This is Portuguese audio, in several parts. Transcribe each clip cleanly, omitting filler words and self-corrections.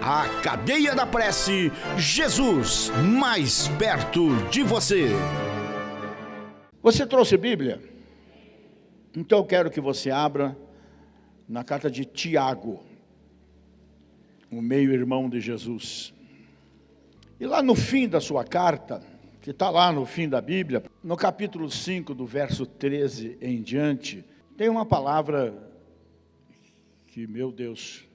A Cadeia da Prece, Jesus mais perto de você. Você trouxe Bíblia? Então eu quero que você abra na carta de Tiago, o meio-irmão de Jesus. E lá no fim da sua carta, que está lá no fim da Bíblia, no capítulo 5, do verso 13 em diante, tem uma palavra que, meu Deus,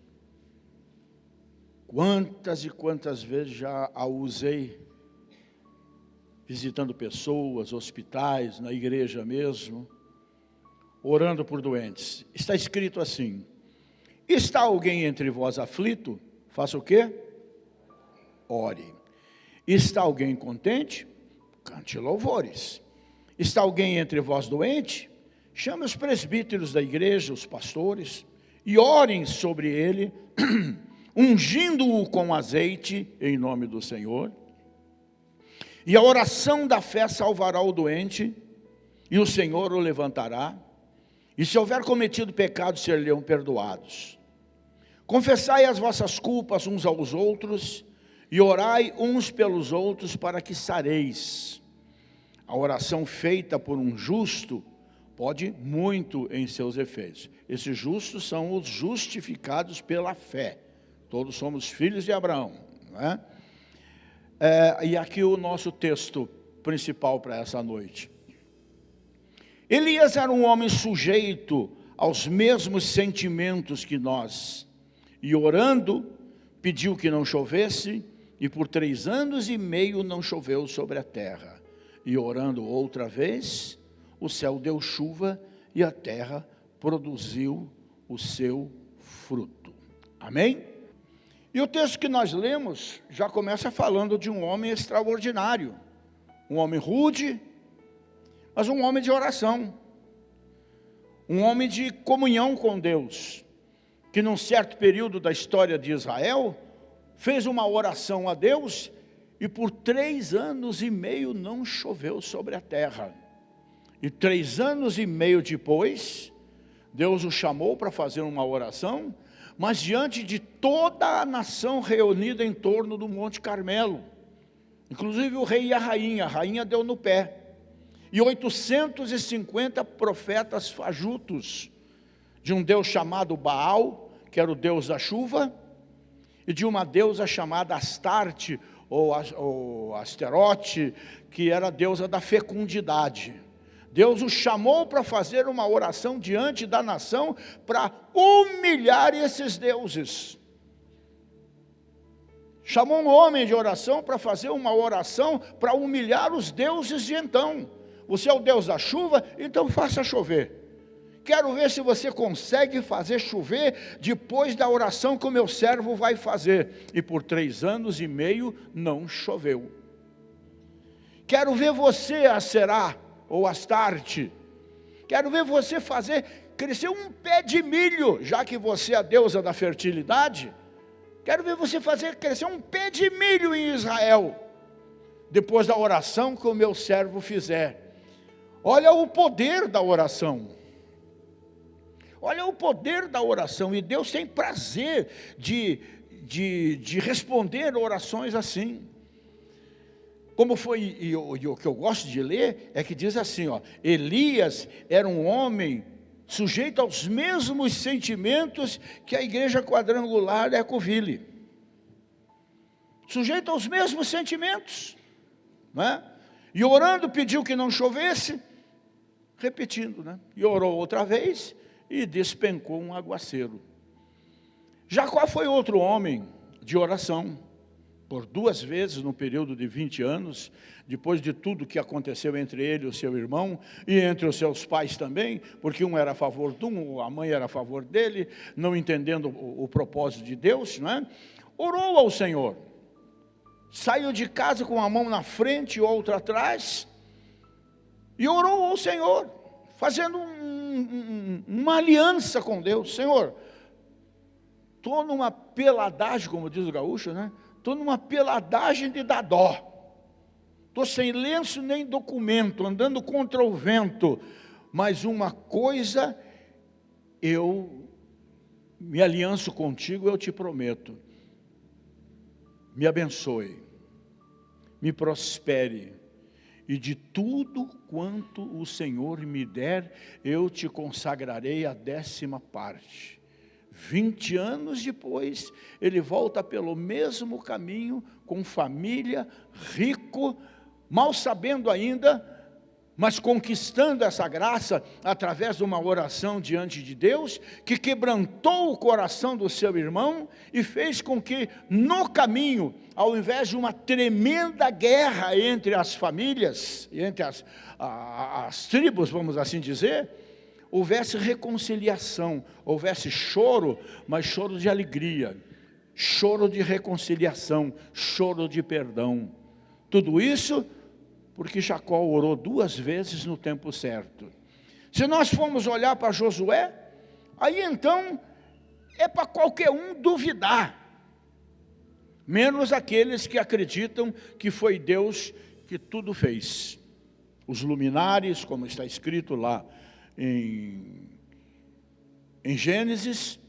quantas e quantas vezes já a usei, visitando pessoas, hospitais, na igreja mesmo, orando por doentes. Está escrito assim: está alguém entre vós aflito? Faça o quê? Ore. Está alguém contente? Cante louvores. Está alguém entre vós doente? Chame os presbíteros da igreja, os pastores, e orem sobre ele, ungindo-o com azeite em nome do Senhor. E a oração da fé salvará o doente, e o Senhor o levantará. E se houver cometido pecado, ser-lhe-ão perdoados. Confessai as vossas culpas uns aos outros, e orai uns pelos outros para que sareis. A oração feita por um justo pode muito em seus efeitos. Esses justos são os justificados pela fé. Todos somos filhos de Abraão, não é? E aqui o nosso texto principal para essa noite. Elias era um homem sujeito aos mesmos sentimentos que nós, e orando, pediu que não chovesse, e por 3 anos e meio não choveu sobre a terra. E orando outra vez, o céu deu chuva, e a terra produziu o seu fruto. Amém? E o texto que nós lemos já começa falando de um homem extraordinário, um homem rude, mas um homem de oração, um homem de comunhão com Deus, que num certo período da história de Israel, fez uma oração a Deus, e por 3 anos e meio não choveu sobre a terra. E 3 anos e meio depois, Deus o chamou para fazer uma oração, mas diante de toda a nação reunida em torno do Monte Carmelo, inclusive o rei e a rainha deu no pé, e 850 profetas fajutos, de um Deus chamado Baal, que era o Deus da chuva, e de uma deusa chamada Astarte, ou Asterote, que era a deusa da fecundidade. Deus o chamou para fazer uma oração diante da nação, para humilhar esses deuses. Chamou um homem de oração para fazer uma oração para humilhar os deuses de então. Você é o Deus da chuva, então faça chover. Quero ver se você consegue fazer chover depois da oração que o meu servo vai fazer. E por 3 anos e meio não choveu. Quero ver você, Aserá, ou Astarte, quero ver você fazer crescer um pé de milho, já que você é a deusa da fertilidade. Quero ver você fazer crescer um pé de milho em Israel, depois da oração que o meu servo fizer. Olha o poder da oração. Olha o poder da oração, e Deus tem prazer de responder orações assim. Como foi, e o que eu gosto de ler, é que diz assim, Elias era um homem sujeito aos mesmos sentimentos que a igreja quadrangular Ecoville. Sujeito aos mesmos sentimentos, não é? E orando pediu que não chovesse, repetindo, né? E orou outra vez, e despencou um aguaceiro. Jacó foi outro homem de oração, por 2 vezes no período de 20 anos, depois de tudo que aconteceu entre ele e o seu irmão, e entre os seus pais também, porque um era a favor de um, a mãe era a favor dele, não entendendo o propósito de Deus, não é? Orou ao Senhor, saiu de casa com uma mão na frente e outra atrás, e orou ao Senhor, fazendo uma aliança com Deus. Senhor, estou numa peladagem, como diz o gaúcho, né? Estou numa peladagem de dar dó. Estou sem lenço nem documento, andando contra o vento. Mas uma coisa, eu me alianço contigo, eu te prometo. me abençoe, me prospere, e de tudo quanto o Senhor me der, eu te consagrarei a 10ª parte. 20 anos depois, ele volta pelo mesmo caminho, com família, rico, mal sabendo ainda, mas conquistando essa graça através de uma oração diante de Deus, que quebrantou o coração do seu irmão e fez com que no caminho, ao invés de uma tremenda guerra entre as famílias, entre as tribos, vamos assim dizer, houvesse reconciliação, houvesse choro, mas choro de alegria, choro de reconciliação, choro de perdão. Tudo isso porque Jacó orou 2 vezes no tempo certo. Se nós formos olhar para Josué, aí então é para qualquer um duvidar, menos aqueles que acreditam que foi Deus que tudo fez. Os luminares, como está escrito lá em Gênesis,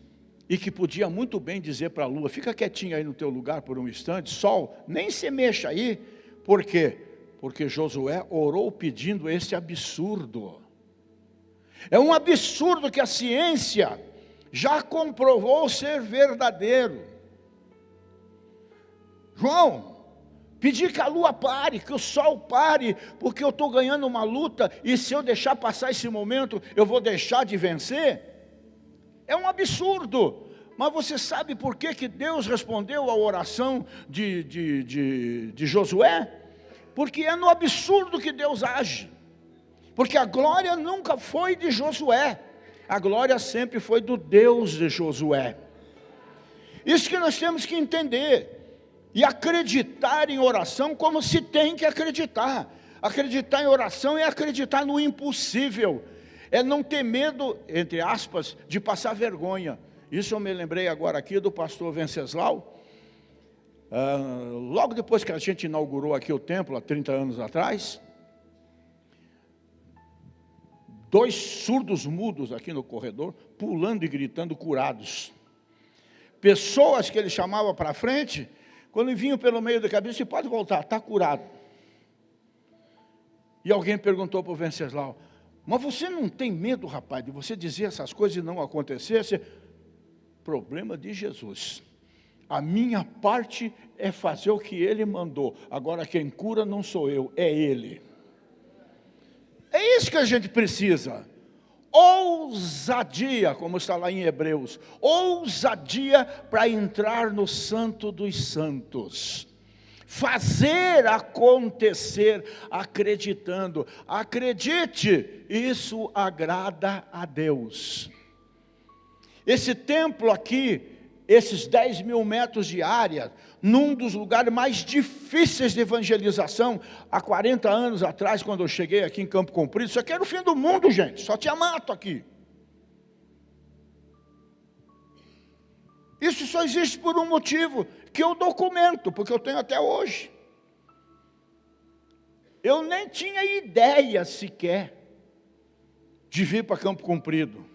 e que podia muito bem dizer para a lua, fica quietinho aí no teu lugar por um instante, sol, nem se mexa aí. Por quê? Porque Josué orou pedindo esse absurdo. É um absurdo que a ciência já comprovou ser verdadeiro. João, pedir que a lua pare, que o sol pare, porque eu estou ganhando uma luta, e se eu deixar passar esse momento, eu vou deixar de vencer? É um absurdo. Mas você sabe por que Deus respondeu à oração de Josué? Porque é no absurdo que Deus age. Porque a glória nunca foi de Josué, a glória sempre foi do Deus de Josué. Isso que nós temos que entender, e acreditar em oração como se tem que acreditar. Acreditar em oração é acreditar no impossível, é não ter medo, entre aspas, de passar vergonha. Isso eu me lembrei agora aqui do pastor Venceslau. Logo depois que a gente inaugurou aqui o templo, há 30 anos atrás, 2 surdos mudos aqui no corredor, pulando e gritando, curados. Pessoas que ele chamava para frente, quando vinham pelo meio da cabeça, você pode voltar, está curado. E alguém perguntou para o Venceslau, mas você não tem medo, rapaz, de você dizer essas coisas e não acontecesse? Problema de Jesus. A minha parte é fazer o que Ele mandou. Agora quem cura não sou eu, é Ele. É isso que a gente precisa. Ousadia, como está lá em Hebreus. Ousadia para entrar no Santo dos Santos. Fazer acontecer, acreditando. Acredite, isso agrada a Deus. Esse templo aqui, esses 10 mil metros de área, num dos lugares mais difíceis de evangelização, há 40 anos atrás, quando eu cheguei aqui em Campo Comprido, isso aqui era o fim do mundo, gente, só tinha mato aqui. Isso só existe por um motivo, que eu documento, porque eu tenho até hoje. Eu nem tinha ideia sequer de vir para Campo Comprido.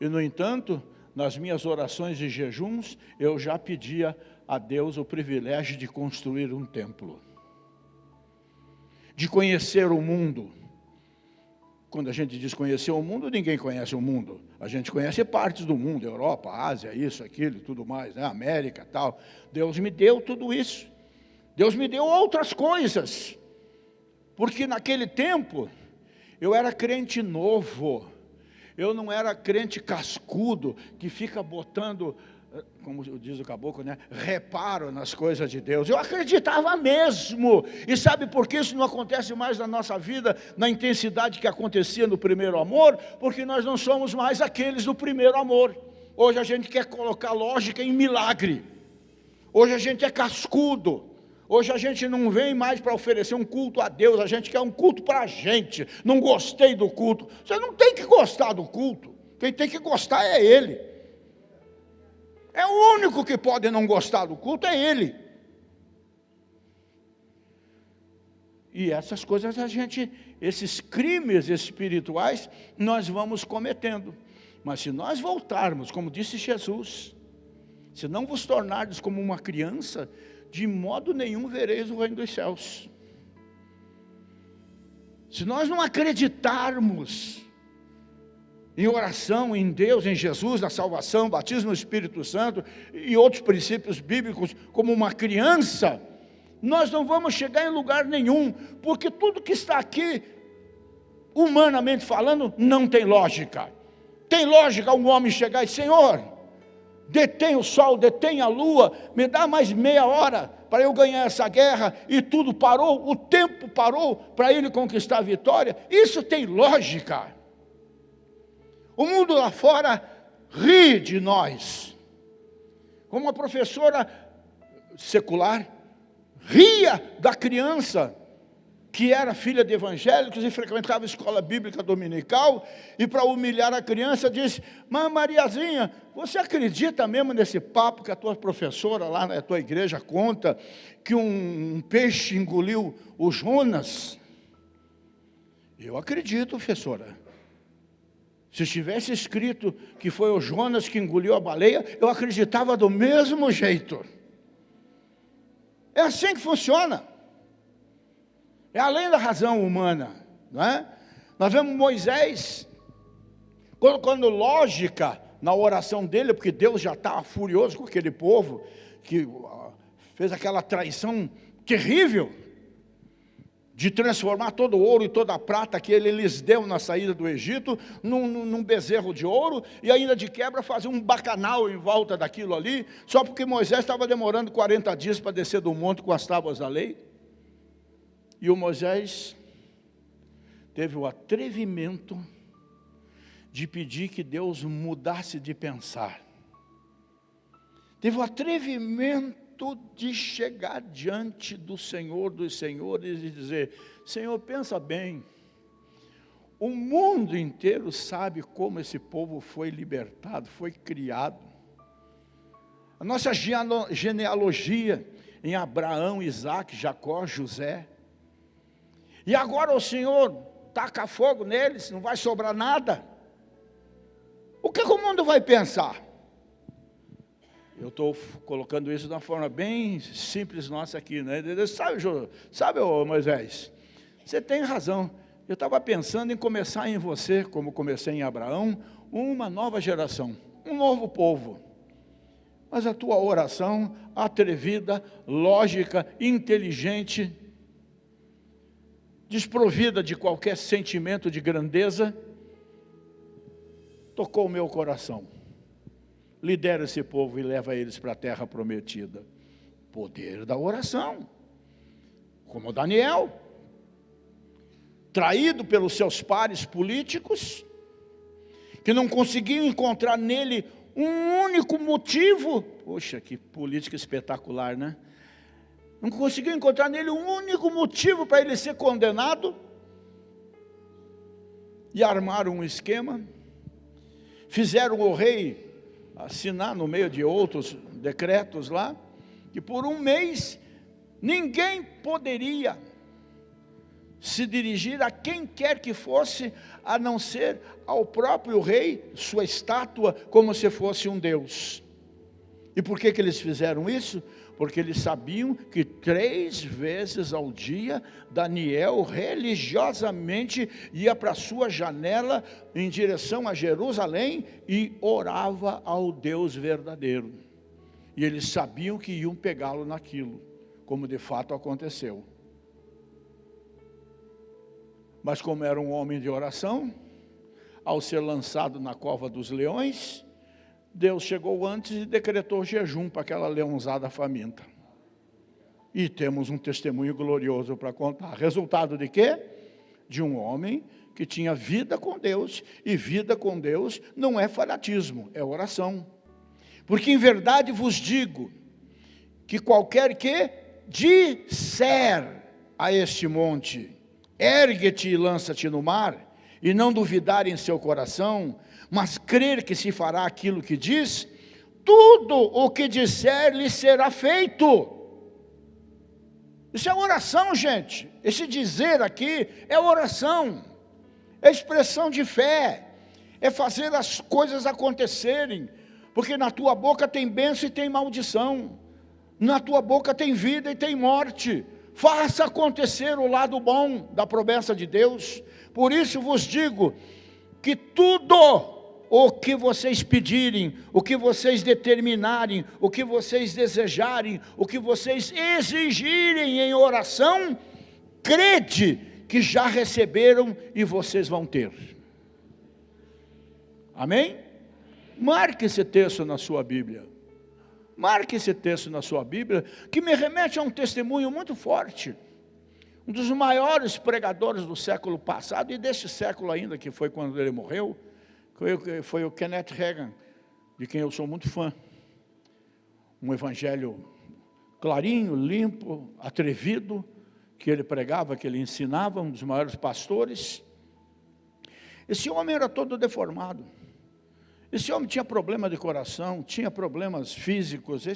E, no entanto, nas minhas orações e jejuns, eu já pedia a Deus o privilégio de construir um templo, de conhecer o mundo. Quando a gente diz conhecer o mundo, ninguém conhece o mundo. A gente conhece partes do mundo, Europa, Ásia, isso, aquilo e tudo mais, né? América, tal. Deus me deu tudo isso. Deus me deu outras coisas. Porque naquele tempo, eu era crente novo. Eu não era crente cascudo, que fica botando, como diz o caboclo, né? Reparo nas coisas de Deus. Eu acreditava mesmo. E sabe por que isso não acontece mais na nossa vida, na intensidade que acontecia no primeiro amor? Porque nós não somos mais aqueles do primeiro amor. Hoje a gente quer colocar lógica em milagre. Hoje a gente é cascudo. Hoje a gente não vem mais para oferecer um culto a Deus, a gente quer um culto para a gente. Não gostei do culto. Você não tem que gostar do culto. Quem tem que gostar é Ele. É o único que pode não gostar do culto, é Ele. E essas coisas esses crimes espirituais, nós vamos cometendo. Mas se nós voltarmos, como disse Jesus, Se não vos tornardes como uma criança, de modo nenhum vereis o reino dos céus. Se nós não acreditarmos em oração, em Deus, em Jesus, na salvação, batismo no Espírito Santo e outros princípios bíblicos, como uma criança, nós não vamos chegar em lugar nenhum, porque tudo que está aqui, humanamente falando, não tem lógica. Tem lógica um homem chegar e dizer: Senhor, detém o sol, detém a lua, me dá mais meia hora para eu ganhar essa guerra, e tudo parou, o tempo parou para ele conquistar a vitória. Isso tem lógica. O mundo lá fora ri de nós. Como a professora secular ria da criança que era filha de evangélicos e frequentava a escola bíblica dominical, e para humilhar a criança disse: Mas Mariazinha, você acredita mesmo nesse papo que a tua professora lá na tua igreja conta, que um peixe engoliu o Jonas? Eu acredito, professora. Se estivesse escrito que foi o Jonas que engoliu a baleia, eu acreditava do mesmo jeito. É assim que funciona. É além da razão humana, não é? Nós vemos Moisés colocando lógica na oração dele, porque Deus já estava furioso com aquele povo que fez aquela traição terrível de transformar todo o ouro e toda a prata que ele lhes deu na saída do Egito num bezerro de ouro, e ainda de quebra fazer um bacanal em volta daquilo ali, só porque Moisés estava demorando 40 dias para descer do monte com as tábuas da lei. E o Moisés teve o atrevimento de pedir que Deus mudasse de pensar. Teve o atrevimento de chegar diante do Senhor dos senhores e dizer: Senhor, pensa bem, o mundo inteiro sabe como esse povo foi libertado, foi criado. A nossa genealogia em Abraão, Isaque, Jacó, José. E agora o Senhor taca fogo neles, não vai sobrar nada. O que o mundo vai pensar? Eu estou colocando isso de uma forma bem simples nossa aqui, né? Sabe, Moisés, você tem razão. Eu estava pensando em começar em você, como comecei em Abraão, uma nova geração, um novo povo. Mas a tua oração atrevida, lógica, inteligente, desprovida de qualquer sentimento de grandeza, tocou o meu coração. Lidera esse povo e leva eles para a terra prometida. Poder da oração. Como Daniel, traído pelos seus pares políticos, que não conseguiam encontrar nele um único motivo. Poxa, que política espetacular, né? Não conseguiu encontrar nele um único motivo para ele ser condenado. E armaram um esquema. Fizeram o rei assinar no meio de outros decretos lá, que por um mês ninguém poderia se dirigir a quem quer que fosse, a não ser ao próprio rei, sua estátua, como se fosse um deus. E por que eles fizeram isso? Porque eles sabiam que 3 vezes ao dia, Daniel religiosamente ia para a sua janela em direção a Jerusalém e orava ao Deus verdadeiro. E eles sabiam que iam pegá-lo naquilo, como de fato aconteceu. Mas como era um homem de oração, ao ser lançado na cova dos leões, Deus chegou antes e decretou jejum para aquela leãozada faminta. E temos um testemunho glorioso para contar. Resultado de quê? De um homem que tinha vida com Deus, e vida com Deus não é fanatismo, é oração. Porque em verdade vos digo, que qualquer que disser a este monte, ergue-te e lança-te no mar, e não duvidar em seu coração, mas crer que se fará aquilo que diz, tudo o que disser lhe será feito. Isso é oração, gente. Esse dizer aqui é oração, é expressão de fé, é fazer as coisas acontecerem, porque na tua boca tem bênção e tem maldição, na tua boca tem vida e tem morte. Faça acontecer o lado bom da promessa de Deus. Por isso vos digo que tudo o que vocês pedirem, o que vocês determinarem, o que vocês desejarem, o que vocês exigirem em oração, crede que já receberam e vocês vão ter. Amém? Marque esse texto na sua Bíblia. Marque esse texto na sua Bíblia, que me remete a um testemunho muito forte. Um dos maiores pregadores do século passado, e deste século ainda, que foi quando ele morreu, foi o Kenneth Hagin, de quem eu sou muito fã. Um evangelho clarinho, limpo, atrevido, que ele pregava, que ele ensinava, um dos maiores pastores. Esse homem era todo deformado. Esse homem tinha problema de coração, tinha problemas físicos,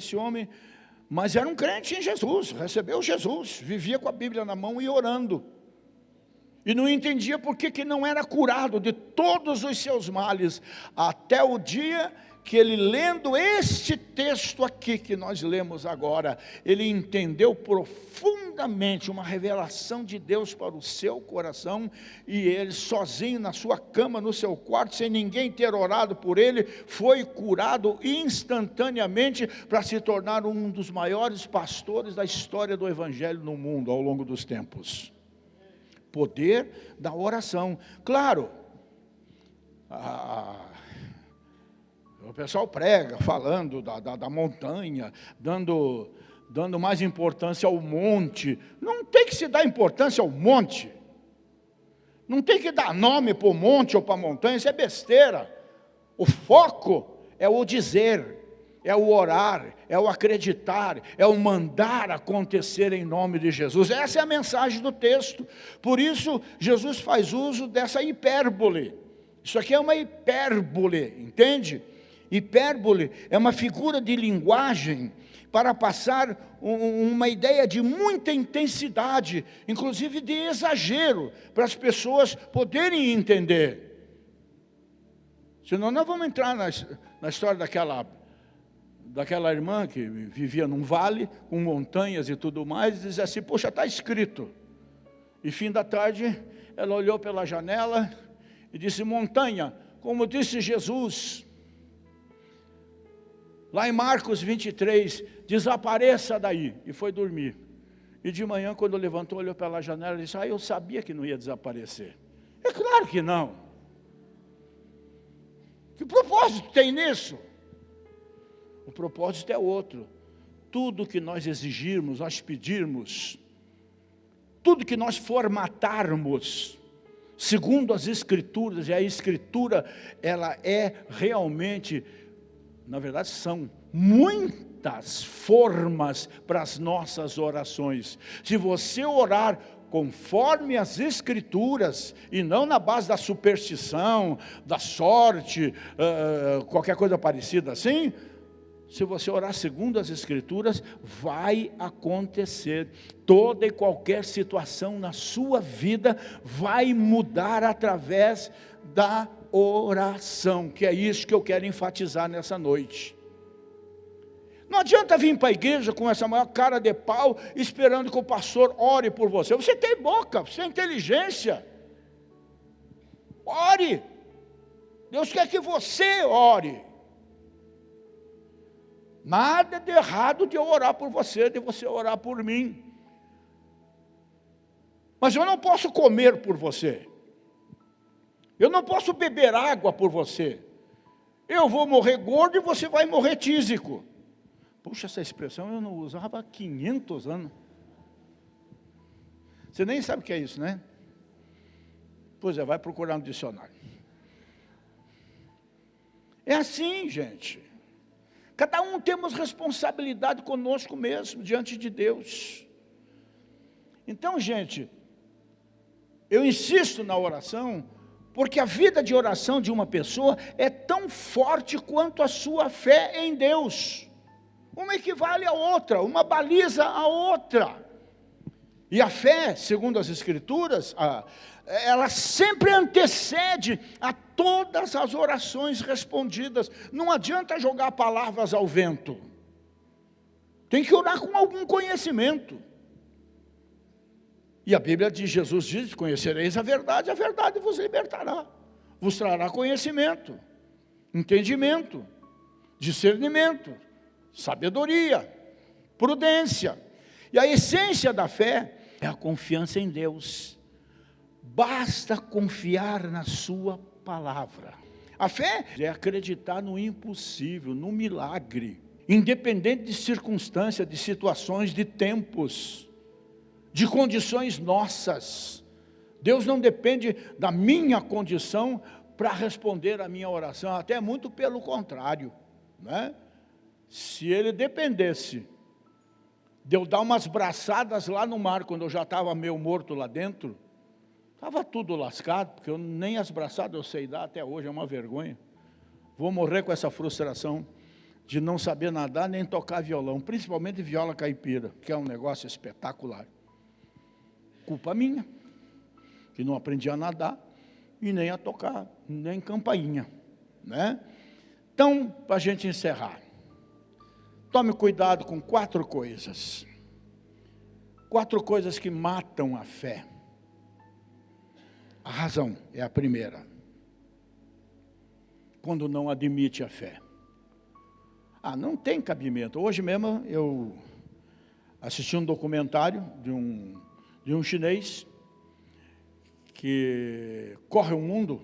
mas era um crente em Jesus, recebeu Jesus, vivia com a Bíblia na mão e orando. E não entendia por que não era curado de todos os seus males, até o dia que ele, lendo este texto aqui que nós lemos agora, ele entendeu profundamente uma revelação de Deus para o seu coração, e ele sozinho na sua cama, no seu quarto, sem ninguém ter orado por ele, foi curado instantaneamente para se tornar um dos maiores pastores da história do Evangelho no mundo ao longo dos tempos. Poder da oração. Claro, o pessoal prega, falando da montanha, dando mais importância ao monte. Não tem que se dar importância ao monte. Não tem que dar nome para o monte ou para a montanha, isso é besteira. O foco é o dizer, é o orar, é o acreditar, é o mandar acontecer em nome de Jesus. Essa é a mensagem do texto. Por isso, Jesus faz uso dessa hipérbole. Isso aqui é uma hipérbole, entende? Hipérbole é uma figura de linguagem para passar uma ideia de muita intensidade, inclusive de exagero, para as pessoas poderem entender. Senão nós vamos entrar na história daquela irmã que vivia num vale, com montanhas e tudo mais, e dizia assim, poxa, está escrito. E fim da tarde, ela olhou pela janela e disse, montanha, como disse Jesus, lá em Marcos 23, desapareça daí, e foi dormir. E de manhã, quando levantou, olhou pela janela e disse, eu sabia que não ia desaparecer. É claro que não. Que propósito tem nisso? O propósito é outro. Tudo que nós exigirmos, nós pedirmos, tudo que nós formatarmos, segundo as Escrituras, e a Escritura, ela é realmente, na verdade são muitas formas para as nossas orações. Se você orar conforme as Escrituras, e não na base da superstição, da sorte, qualquer coisa parecida assim, se você orar segundo as Escrituras, vai acontecer. Toda e qualquer situação na sua vida vai mudar através da oração, que é isso que eu quero enfatizar nessa noite. Não adianta vir para a igreja com essa maior cara de pau, esperando que o pastor ore por você. Você tem boca, você tem inteligência. Ore. Deus quer que você ore. Nada de errado de eu orar por você, de você orar por mim. Mas eu não posso comer por você. Eu não posso beber água por você. Eu vou morrer gordo e você vai morrer tísico. Puxa, essa expressão eu não usava há 500 anos. Você nem sabe o que é isso, né? Pois é, vai procurar no dicionário. É assim, gente. Cada um temos responsabilidade conosco mesmo, diante de Deus. Então, gente, eu insisto na oração, porque a vida de oração de uma pessoa é tão forte quanto a sua fé em Deus. Uma equivale à outra, uma baliza à outra. E a fé, segundo as Escrituras, ela sempre antecede a todas as orações respondidas. Não adianta jogar palavras ao vento. Tem que orar com algum conhecimento. E a Bíblia diz, Jesus diz, conhecereis a verdade vos libertará. Vos trará conhecimento, entendimento, discernimento, sabedoria, prudência. E a essência da fé é a confiança em Deus. Basta confiar na sua palavra. A fé é acreditar no impossível, no milagre, independente de circunstâncias, de situações, de tempos, de condições nossas. Deus não depende da minha condição para responder a minha oração, até muito pelo contrário, né? Se Ele dependesse de eu dar umas braçadas lá no mar, quando eu já estava meio morto lá dentro, estava tudo lascado, porque nem as braçadas eu sei dar até hoje, é uma vergonha. Vou morrer com essa frustração de não saber nadar nem tocar violão, principalmente viola caipira, que é um negócio espetacular. Culpa minha, que não aprendi a nadar e nem a tocar, nem campainha, né? Então, para a gente encerrar, tome cuidado com 4 coisas. 4 coisas que matam a fé. A razão é a primeira. Quando não admite a fé. Não tem cabimento. Hoje mesmo eu assisti um documentário de um chinês que corre o mundo,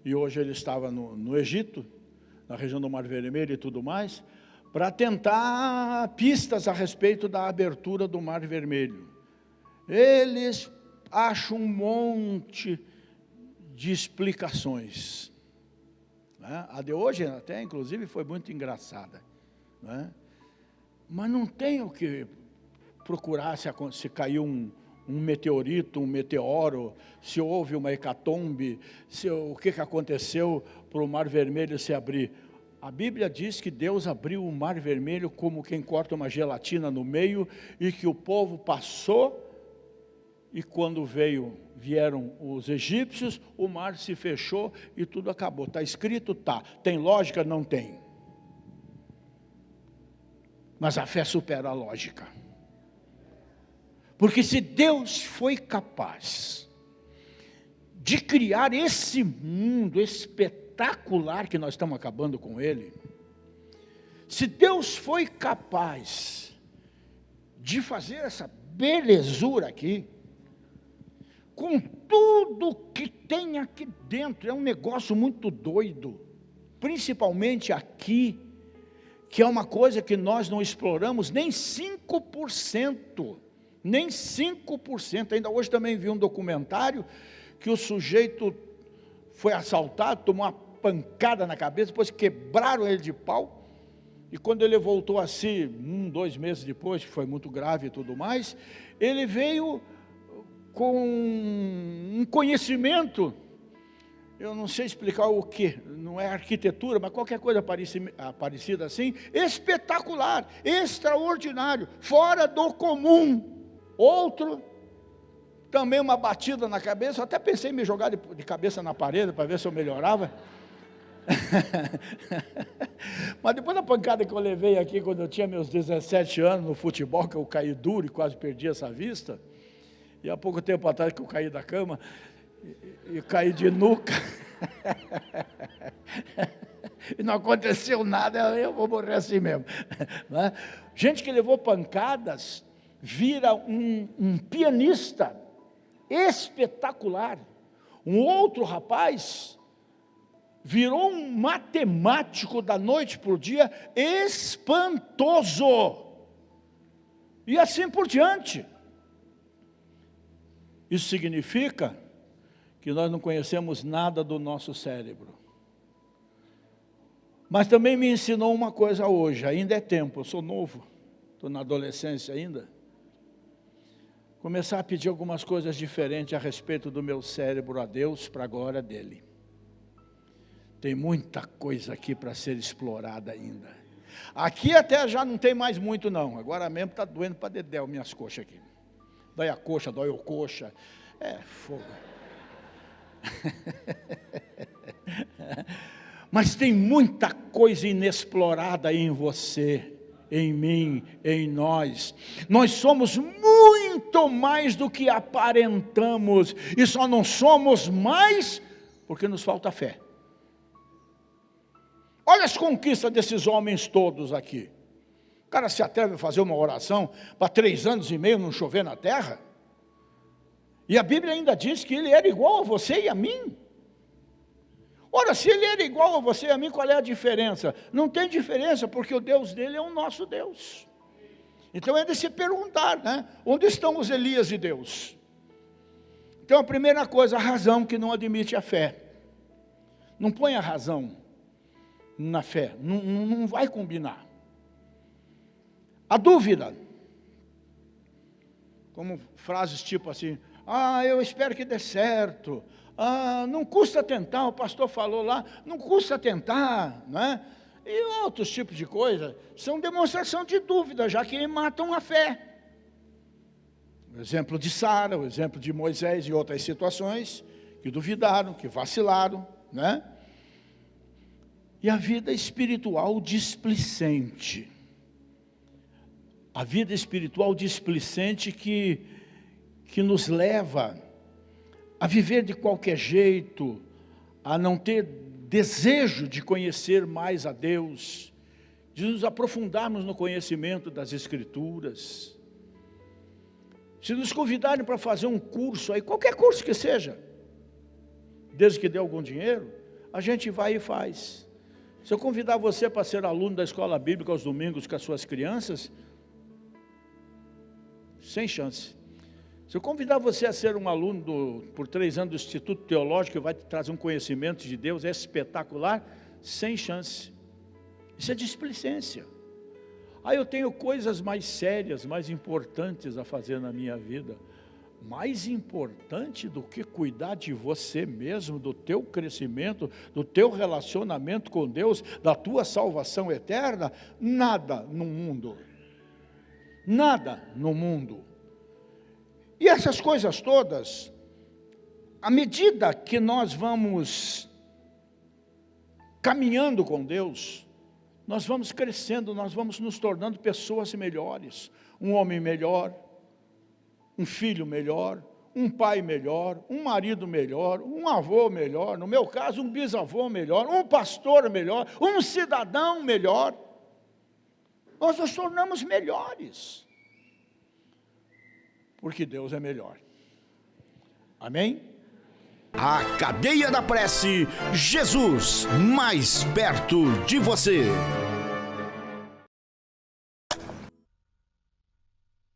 e hoje ele estava no Egito, na região do Mar Vermelho e tudo mais, para tentar pistas a respeito da abertura do Mar Vermelho. Eles acham um monte de explicações, né? A de hoje até, inclusive, foi muito engraçada, né? Mas não tem o que procurar se caiu um meteorito, um meteoro, se houve uma hecatombe, o que aconteceu para o Mar Vermelho se abrir. A Bíblia diz que Deus abriu o Mar Vermelho como quem corta uma gelatina no meio, e que o povo passou, e quando vieram os egípcios, o mar se fechou e tudo acabou. Está escrito? Está. Tem lógica? Não tem. Mas a fé supera a lógica. Porque se Deus foi capaz de criar esse mundo espetacular que nós estamos acabando com ele, se Deus foi capaz de fazer essa belezura aqui, com tudo que tem aqui dentro, é um negócio muito doido, principalmente aqui, que é uma coisa que nós não exploramos nem 5%, nem 5%, ainda hoje também vi um documentário, que o sujeito foi assaltado, tomou uma pancada na cabeça, depois quebraram ele de pau, e quando ele voltou a si, 2 meses depois, que foi muito grave e tudo mais, ele veio com um conhecimento, eu não sei explicar o que, não é arquitetura, mas qualquer coisa parecida assim, espetacular, extraordinário, fora do comum. Outro, também uma batida na cabeça, eu até pensei em me jogar de cabeça na parede, para ver se eu melhorava. Mas depois da pancada que eu levei aqui, quando eu tinha meus 17 anos no futebol, que eu caí duro e quase perdi essa vista, e há pouco tempo atrás que eu caí da cama, e caí de nuca, e não aconteceu nada, eu vou morrer assim mesmo, né? Gente que levou pancadas, vira um pianista espetacular. Um outro rapaz virou um matemático da noite para o dia, espantoso, e assim por diante. Isso significa que nós não conhecemos nada do nosso cérebro. Mas também me ensinou uma coisa hoje, ainda é tempo, eu sou novo, estou na adolescência ainda. Começar a pedir algumas coisas diferentes a respeito do meu cérebro a Deus, para a glória dEle. Tem muita coisa aqui para ser explorada ainda. Aqui até já não tem mais muito não, agora mesmo está doendo para dedéu minhas coxas aqui. Dói a coxa, dói o coxa. É fogo. Mas tem muita coisa inexplorada em você, em mim, em nós. Nós somos muito mais do que aparentamos, e só não somos mais porque nos falta fé. Olha as conquistas desses homens todos aqui. O cara se atreve a fazer uma oração para 3 anos e meio não chover na terra? E a Bíblia ainda diz que ele era igual a você e a mim. Ora, se ele era igual a você e a mim, qual é a diferença? Não tem diferença, porque o Deus dele é o nosso Deus. Então é de se perguntar, né? Onde estão os Elias de Deus? Então a primeira coisa, a razão que não admite a fé. Não põe a razão na fé, não vai combinar. A dúvida, como frases tipo assim, eu espero que dê certo, não custa tentar, o pastor falou lá, não custa tentar, não é? E outros tipos de coisa, são demonstração de dúvida, já que matam a fé. O exemplo de Sara, o exemplo de Moisés e outras situações, que duvidaram, que vacilaram, né? E a vida espiritual displicente. A vida espiritual displicente que nos leva a viver de qualquer jeito, a não ter desejo de conhecer mais a Deus, de nos aprofundarmos no conhecimento das Escrituras. Se nos convidarem para fazer um curso, aí, qualquer curso que seja, desde que dê algum dinheiro, a gente vai e faz. Se eu convidar você para ser aluno da escola bíblica aos domingos com as suas crianças, sem chance. Se eu convidar você a ser um aluno por 3 anos do Instituto Teológico, que vai te trazer um conhecimento de Deus espetacular, sem chance. Isso é displicência. Eu tenho coisas mais sérias, mais importantes a fazer na minha vida. Mais importante do que cuidar de você mesmo, do teu crescimento, do teu relacionamento com Deus, da tua salvação eterna, nada no mundo. Nada no mundo. E essas coisas todas, à medida que nós vamos caminhando com Deus, nós vamos crescendo, nós vamos nos tornando pessoas melhores. Um homem melhor, um filho melhor, um pai melhor, um marido melhor, um avô melhor, no meu caso um bisavô melhor, um pastor melhor, um cidadão melhor. Nós nos tornamos melhores. Porque Deus é melhor. Amém? A Cadeia da Prece, Jesus mais perto de você.